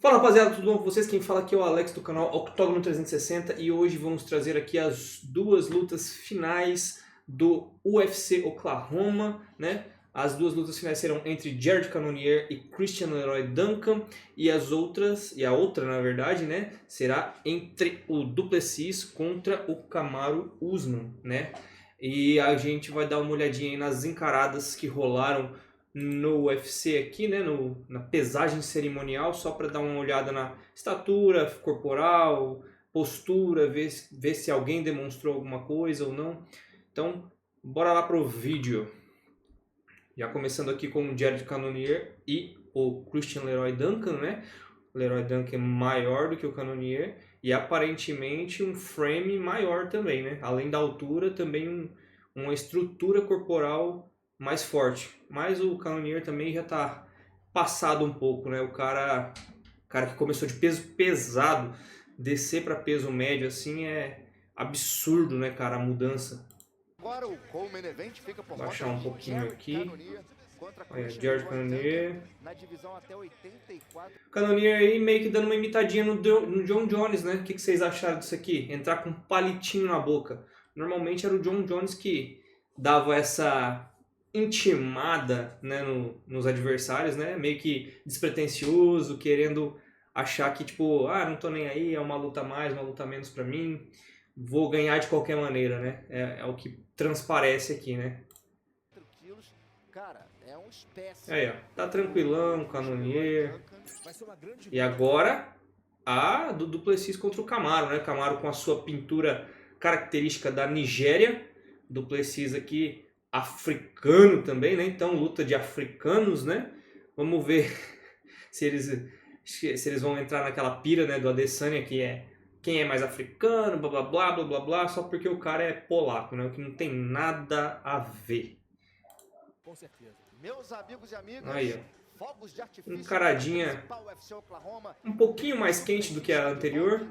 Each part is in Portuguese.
Fala rapaziada, tudo bom com vocês? Quem fala aqui é o Alex do canal Octógono 360 e hoje vamos trazer aqui as duas lutas finais do UFC Oklahoma, né? As duas lutas finais serão entre Jared Cannonier e Christian Leroy Duncan e a outra na verdade, né, será entre o Du Plessis contra o Kamaru Usman, né? E a gente vai dar uma olhadinha aí nas encaradas que rolaram no UFC aqui, né, na pesagem cerimonial, só para dar uma olhada na estatura corporal, postura, ver se alguém demonstrou alguma coisa ou não. Então, bora lá pro vídeo. Já começando aqui com o Jared Cannonier e o Christian Leroy Duncan, né? O Leroy Duncan é maior do que o Cannonier e aparentemente um frame maior também, né? Além da altura, também uma estrutura corporal mais forte. Mas o Cannonier também já tá passado um pouco, né? O cara que começou de peso pesado, descer para peso médio assim é absurdo, né, cara, a mudança. Agora o Coleman Event fica por Baixar um pouquinho aqui. Olha, George George Cannonier. na divisão até 84. Cannonier aí meio que dando uma imitadinha no John Jones, né? O que vocês acharam disso aqui? Entrar com um palitinho na boca. Normalmente era o John Jones que dava essa intimada, né, nos adversários, né? Meio que despretensioso, querendo achar que tipo, ah, não tô nem aí, é uma luta a mais, uma luta a menos pra mim. Vou ganhar de qualquer maneira, né? É o que transparece aqui, né? Cara, é um espécie. Aí, ó, tá tranquilão, Cannonier. E agora a do Du Plessis contra o Kamaru, né? Kamaru com a sua pintura característica da Nigéria. Du Plessis aqui africano também, né? Então luta de africanos, né? Vamos ver se eles vão entrar naquela pira, né, do Adesanya, que é quem é mais africano, blá blá blá blá blá blá, só porque o cara é polaco, né? O que não tem nada a ver. Com certeza. Meus amigos e amigas, aí, ó, fogos de artifício, encaradinha um pouquinho mais quente do que a anterior,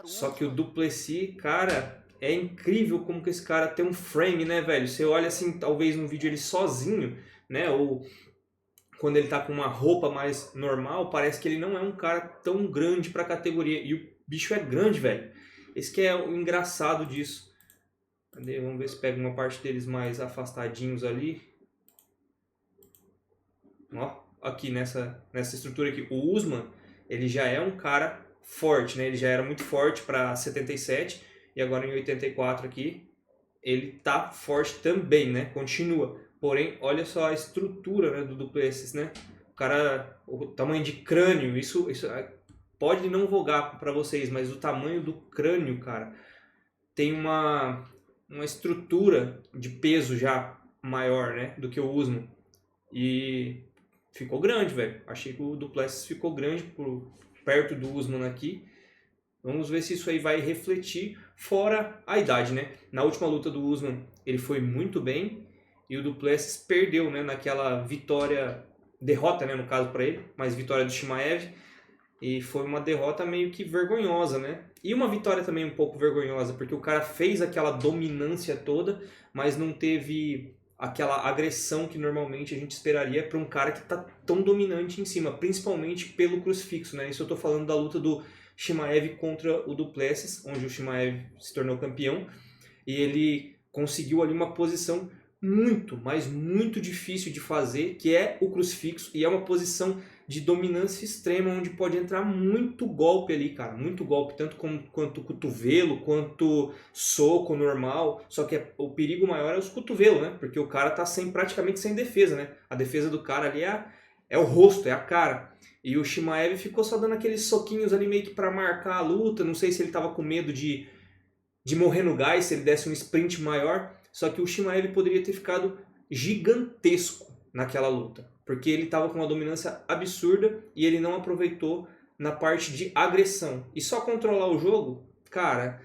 só que o Du Plessis, cara, é incrível como que esse cara tem um frame, né, velho? Você olha assim, talvez num vídeo ele sozinho, né, ou quando ele tá com uma roupa mais normal, parece que ele não é um cara tão grande pra categoria, e o bicho é grande, velho. Esse que é o engraçado disso. Cadê? Vamos ver se pega uma parte deles mais afastadinhos ali. Ó, aqui nessa estrutura aqui, o Usman, ele já é um cara forte, né? Ele já era muito forte para 77 e agora em 84 aqui ele tá forte também, né? Continua. Porém, olha só a estrutura, né, do Du Plessis, né? O cara, o tamanho de crânio, isso pode não vogar para vocês, mas o tamanho do crânio, cara, tem uma estrutura de peso já maior, né, do que o Usman. E ficou grande, velho. Achei que o Du Plessis ficou grande perto do Usman aqui. Vamos ver se isso aí vai refletir, fora a idade, né? Na última luta do Usman, ele foi muito bem e o Du Plessis perdeu, né, naquela derrota, né, no caso para ele, mas vitória do Chimaev. E foi uma derrota meio que vergonhosa, né? E uma vitória também um pouco vergonhosa, porque o cara fez aquela dominância toda, mas não teve aquela agressão que normalmente a gente esperaria para um cara que tá tão dominante em cima, principalmente pelo crucifixo, né? Isso eu tô falando da luta do Chimaev contra o Du Plessis, onde o Chimaev se tornou campeão, e ele conseguiu ali uma posição muito, mas muito difícil de fazer, que é o crucifixo, e é uma posição de dominância extrema, onde pode entrar muito golpe ali, cara, muito golpe, tanto quanto cotovelo, quanto soco normal, só que o perigo maior é os cotovelos, né, porque o cara tá praticamente sem defesa, né, a defesa do cara ali é o rosto, é a cara, e o Chimaev ficou só dando aqueles soquinhos ali meio que pra marcar a luta, não sei se ele tava com medo de morrer no gás, se ele desse um sprint maior, só que o Chimaev poderia ter ficado gigantesco naquela luta, porque ele estava com uma dominância absurda e ele não aproveitou na parte de agressão. E só controlar o jogo, cara,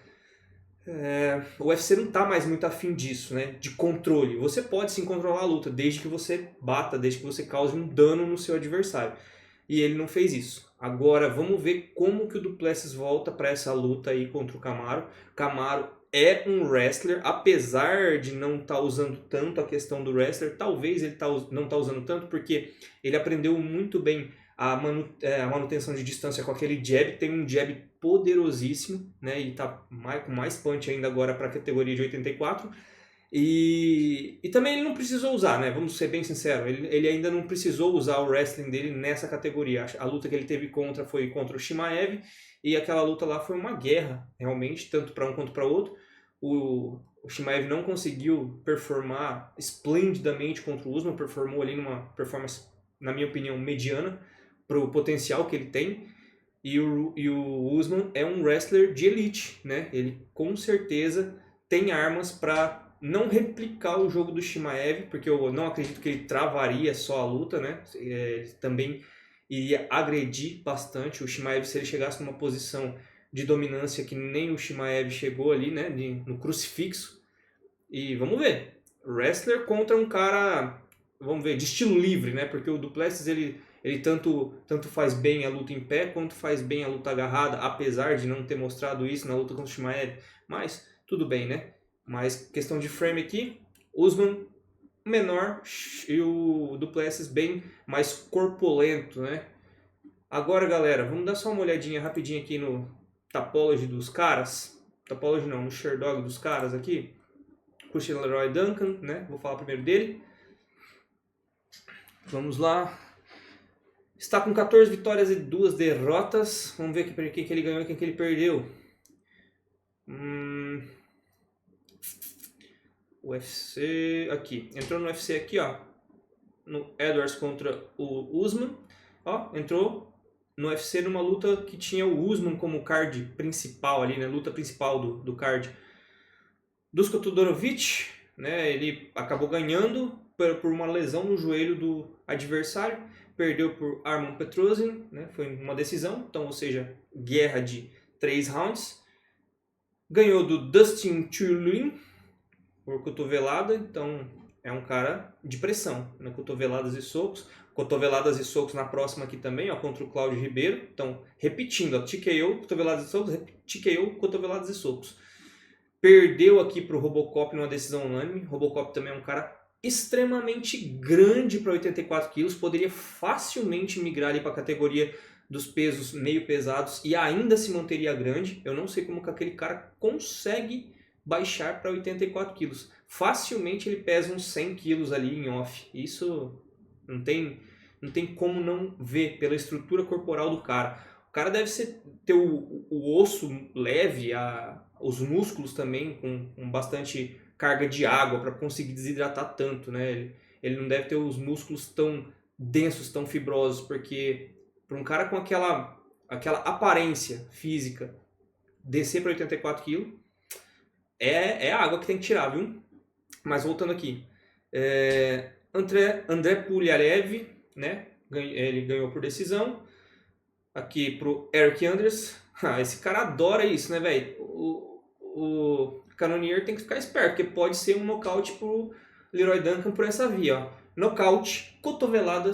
o UFC não tá mais muito afim disso, né? De controle. Você pode sim controlar a luta, desde que você bata, desde que você cause um dano no seu adversário. E ele não fez isso. Agora vamos ver como que o Du Plessis volta para essa luta aí contra o Kamaru. Kamaru é um wrestler, apesar de não estar usando tanto a questão do wrestler, talvez ele não está usando tanto porque ele aprendeu muito bem a manutenção de distância com aquele jab, tem um jab poderosíssimo, né? E tá com mais punch ainda agora para a categoria de 84. E também ele não precisou usar, né? Vamos ser bem sinceros, ele ainda não precisou usar o wrestling dele nessa categoria. A luta que ele teve foi contra o Chimaev, e aquela luta lá foi uma guerra, realmente, tanto para um quanto para outro. O Chimaev não conseguiu performar esplendidamente contra o Usman, performou ali numa performance, na minha opinião, mediana, pro potencial que ele tem. E o Usman é um wrestler de elite, né? Ele com certeza tem armas para não replicar o jogo do Chimaev, porque eu não acredito que ele travaria só a luta, né? Ele também iria agredir bastante o Chimaev se ele chegasse numa posição de dominância que nem o Chimaev chegou ali, né? No crucifixo. E vamos ver. Wrestler contra um cara, vamos ver, de estilo livre, né? Porque o Du Plessis, ele tanto faz bem a luta em pé, quanto faz bem a luta agarrada, apesar de não ter mostrado isso na luta contra o Chimaev. Mas tudo bem, né? Mas questão de frame aqui, Usman menor e o Du Plessis bem mais corpulento, né? Agora, galera, vamos dar só uma olhadinha rapidinho aqui no Tapology dos caras. Tapology não, no Sherdog dos caras aqui. Christian Leroy Duncan, né? Vou falar primeiro dele. Vamos lá. Está com 14 vitórias e 2 derrotas. Vamos ver quem que ele ganhou e quem que ele perdeu. UFC aqui. Entrou no UFC aqui, ó. No Edwards contra o Usman. Ó, entrou no UFC numa luta que tinha o Usman como card principal ali, né? Luta principal do card. Dusko Todorovic, né? Ele acabou ganhando por uma lesão no joelho do adversário. Perdeu por Arman Petrosian, né? Foi uma decisão, então, ou seja, guerra de 3 rounds. Ganhou do Dustin Tulin por cotovelada, então é um cara de pressão, né? Cotoveladas e socos. Cotoveladas e socos na próxima aqui também, ó, contra o Cláudio Ribeiro. Então, repetindo, ó, TKO, cotoveladas e socos, TKO, cotoveladas e socos. Perdeu aqui para o Robocop numa decisão unânime. Robocop também é um cara extremamente grande para 84 quilos, poderia facilmente migrar ali para a categoria dos pesos meio pesados e ainda se manteria grande. Eu não sei como que aquele cara consegue baixar para 84 quilos. Facilmente ele pesa uns 100 quilos ali em off. Isso não tem como não ver pela estrutura corporal do cara. O cara deve ter o osso leve, os músculos também com bastante carga de água para conseguir desidratar tanto, né? Ele não deve ter os músculos tão densos, tão fibrosos, porque para um cara com aquela aparência física descer para 84 kg é a água que tem que tirar, viu? Mas voltando aqui, André Puliarev, né? Ele ganhou por decisão. Aqui pro Eric Anders. Esse cara adora isso, né, velho? O Cannonier tem que ficar esperto, porque pode ser um nocaute pro Leroy Duncan por essa via, ó. Nocaute, cotovelada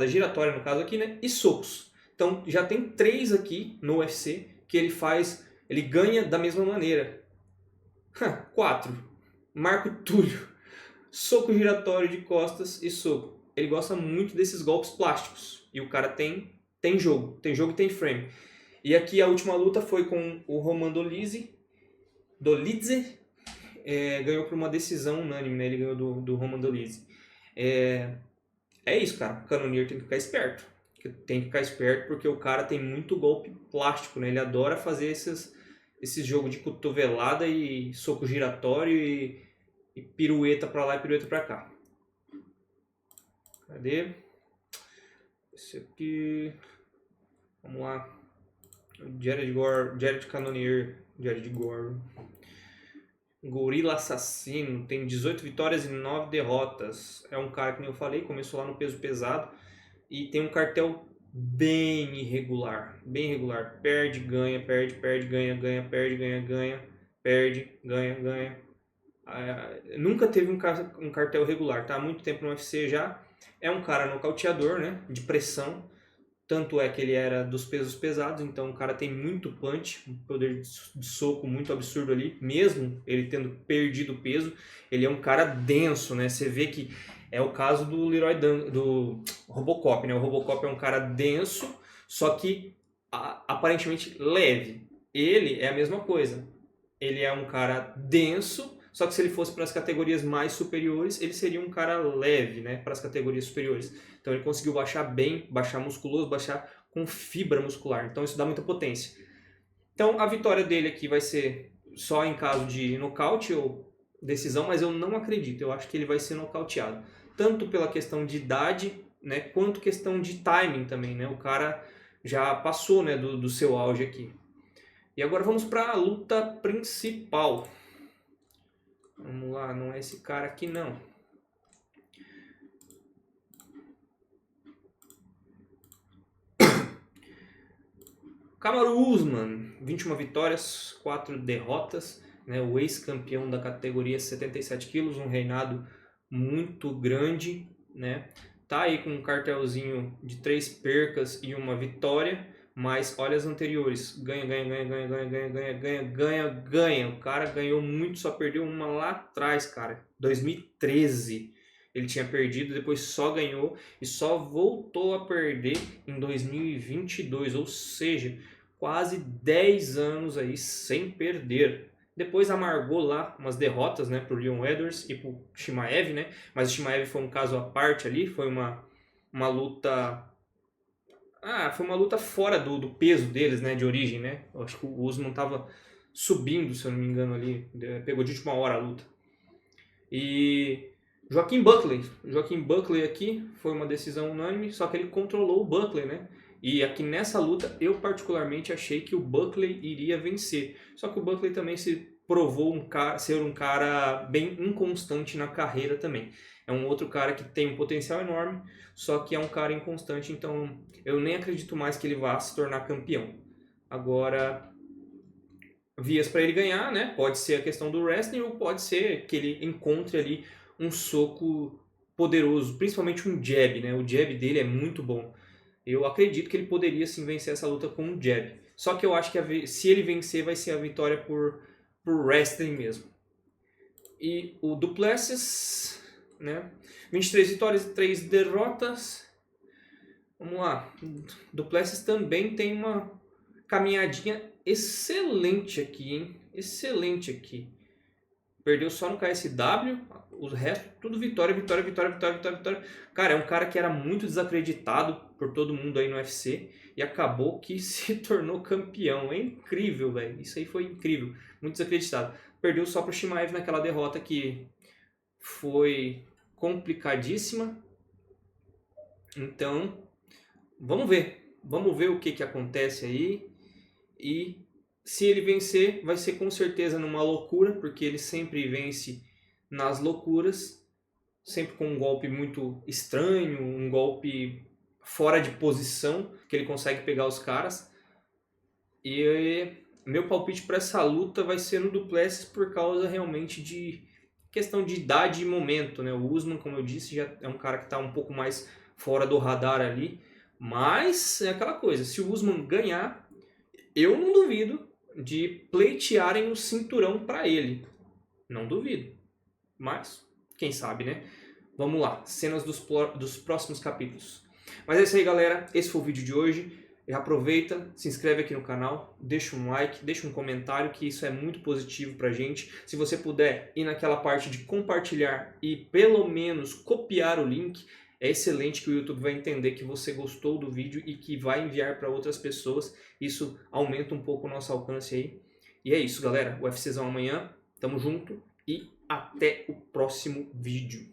giratória no caso aqui, né? E socos. Então já tem 3 aqui no UFC que ele ganha da mesma maneira. 4. Marco Túlio. Soco giratório de costas e soco. Ele gosta muito desses golpes plásticos. E o cara tem jogo e tem frame. E aqui a última luta foi com o Roman Dolidze. Ganhou por uma decisão unânime, né? Ele ganhou do Roman Dolidze. É isso, cara. O Cannonier tem que ficar esperto. Tem que ficar esperto porque o cara tem muito golpe plástico, né? Ele adora fazer esses jogos de cotovelada e soco giratório e pirueta pra lá e pirueta pra cá. Cadê? Esse aqui... Vamos lá. Jared Cannonier. Jared Gore. Gorila Assassino. Tem 18 vitórias e 9 derrotas. É um cara que, como eu falei, começou lá no peso pesado. E tem um cartel bem irregular. Bem irregular. Perde, ganha, perde, ganha, ganha, perde, ganha, ganha. Perde, ganha, ganha. Nunca teve um cartel regular. Tá há muito tempo no UFC já. É um cara nocauteador, né? De pressão. Tanto é que ele era dos pesos pesados, então o cara tem muito punch, um poder de soco muito absurdo ali, mesmo ele tendo perdido peso. Ele é um cara denso, né? Você vê que é o caso do Leroy Duncan, Robocop, né? O Robocop é um cara denso, só que aparentemente leve. Ele é a mesma coisa. Ele é um cara denso, só que se ele fosse para as categorias mais superiores, ele seria um cara leve, né? Para as categorias superiores. Então ele conseguiu baixar bem, baixar musculoso, baixar com fibra muscular. Então isso dá muita potência. Então a vitória dele aqui vai ser só em caso de nocaute ou decisão, mas eu não acredito. Eu acho que ele vai ser nocauteado. Tanto pela questão de idade, né, quanto questão de timing também, né? O cara já passou, né, do seu auge aqui. E agora vamos para a luta principal. Vamos lá, não é esse cara aqui não. Kamaru Usman, 21 vitórias, 4 derrotas, né? O ex-campeão da categoria 77 quilos, um reinado muito grande, né? Tá aí com um cartelzinho de 3 percas e 1 vitória, mas olha as anteriores, ganha. O cara ganhou muito, só perdeu uma lá atrás, cara, 2013. Ele tinha perdido, depois só ganhou e só voltou a perder em 2022, ou seja, quase 10 anos aí sem perder. Depois amargou lá umas derrotas, né, pro Leon Edwards e pro Chimaev, né? Mas o Chimaev foi um caso à parte ali, foi uma luta... foi uma luta fora do peso deles, né, de origem, né? Eu acho que o Usman tava subindo, se eu não me engano ali, pegou de última hora a luta. E Joaquim Buckley aqui foi uma decisão unânime, só que ele controlou o Buckley, né? E aqui nessa luta, eu particularmente achei que o Buckley iria vencer. Só que o Buckley também se provou ser um cara bem inconstante na carreira também. É um outro cara que tem um potencial enorme, só que é um cara inconstante, então eu nem acredito mais que ele vá se tornar campeão. Agora, vias para ele ganhar, né? Pode ser a questão do wrestling ou pode ser que ele encontre ali um soco poderoso, principalmente um jab, né? O jab dele é muito bom. Eu acredito que ele poderia sim vencer essa luta com um jab. Só que eu acho que se ele vencer vai ser a vitória por wrestling mesmo. E o Du Plessis, né? 23 vitórias e 3 derrotas. Vamos lá. Du Plessis também tem uma caminhadinha excelente aqui, hein? Excelente aqui. Perdeu só no KSW, o resto tudo vitória. Cara, é um cara que era muito desacreditado por todo mundo aí no UFC e acabou que se tornou campeão. É incrível, velho. Isso aí foi incrível. Muito desacreditado. Perdeu só pro Chimaev naquela derrota que foi complicadíssima. Então, vamos ver. Vamos ver o que acontece aí. E se ele vencer, vai ser com certeza numa loucura, porque ele sempre vence nas loucuras, sempre com um golpe muito estranho, um golpe fora de posição, que ele consegue pegar os caras. E meu palpite para essa luta vai ser no Du Plessis por causa realmente de questão de idade e momento, né? O Usman, como eu disse, já é um cara que está um pouco mais fora do radar ali, mas é aquela coisa, se o Usman ganhar, eu não duvido de pleitearem o cinturão para ele. Não duvido. Mas, quem sabe, né? Vamos lá, cenas dos próximos capítulos. Mas é isso aí, galera. Esse foi o vídeo de hoje. Aproveita, se inscreve aqui no canal, deixa um like, deixa um comentário, que isso é muito positivo pra gente. Se você puder ir naquela parte de compartilhar e pelo menos copiar o link, é excelente, que o YouTube vai entender que você gostou do vídeo e que vai enviar para outras pessoas. Isso aumenta um pouco o nosso alcance aí. E é isso, galera. UFCzão amanhã. Tamo junto e até o próximo vídeo.